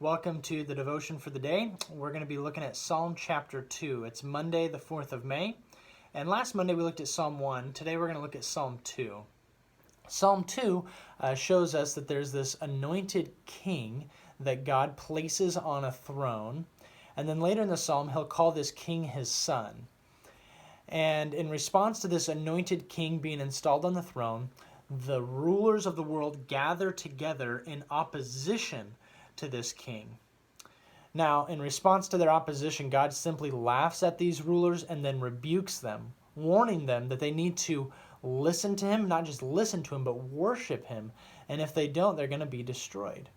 Welcome to the devotion for the day. We're going to be looking at Psalm chapter 2. It's Monday, the 4th of May. And last Monday we looked at Psalm 1. Today we're going to look at Psalm 2. Psalm 2 shows us that there's this anointed king that God places on a throne. And then later in the psalm, he'll call this king his son. And in response to this anointed king being installed on the throne, the rulers of the world gather together in opposition to this king. Now, in response to their opposition, God simply laughs at these rulers and then rebukes them, warning them that they need to listen to him, not just listen to him, but worship him. And if they don't, they're going to be destroyed.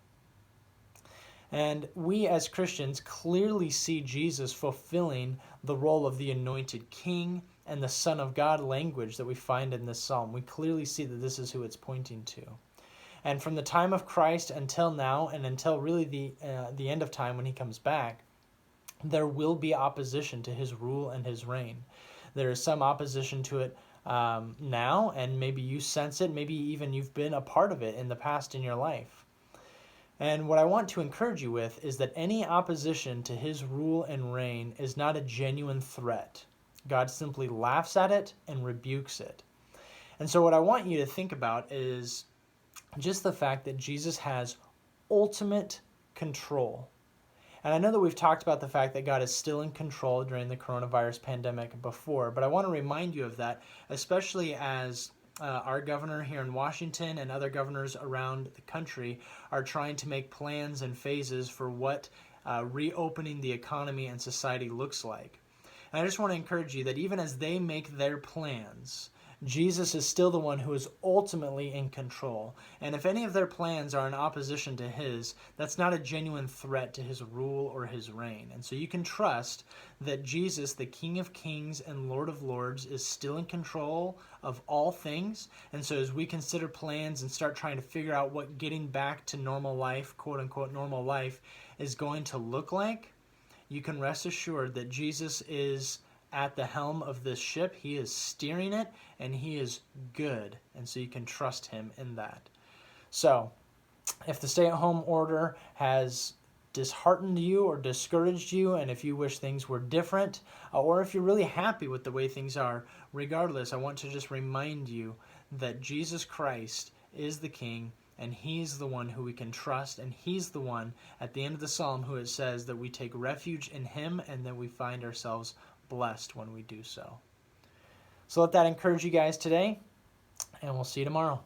And we as Christians clearly see Jesus fulfilling the role of the anointed king and the Son of God language that we find in this psalm. We clearly see that this is who it's pointing to. And from the time of Christ until now, and until really the end of time when he comes back, there will be opposition to his rule and his reign. There is some opposition to it now, and maybe you sense it, maybe even you've been a part of it in the past in your life. And what I want to encourage you with is that any opposition to his rule and reign is not a genuine threat. God simply laughs at it and rebukes it. And so what I want you to think about is just the fact that Jesus has ultimate control. And I know that we've talked about the fact that God is still in control during the coronavirus pandemic before, but I want to remind you of that, especially as our governor here in Washington and other governors around the country are trying to make plans and phases for what reopening the economy and society looks like. And I just want to encourage you that even as they make their plans, Jesus is still the one who is ultimately in control. And if any of their plans are in opposition to his, that's not a genuine threat to his rule or his reign. And so you can trust that Jesus, the King of Kings and Lord of Lords, is still in control of all things. And so as we consider plans and start trying to figure out what getting back to normal life, quote unquote normal life, is going to look like, you can rest assured that Jesus is at the helm of this ship. He is steering it, and he is good. And so you can trust him in that. So if the stay-at-home order has disheartened you or discouraged you, and if you wish things were different, or if you're really happy with the way things are, regardless, I want to just remind you that Jesus Christ is the King, and he's the one who we can trust, and he's the one at the end of the psalm who it says that we take refuge in him and that we find ourselves blessed when we do so. So let that encourage you guys today, and we'll see you tomorrow.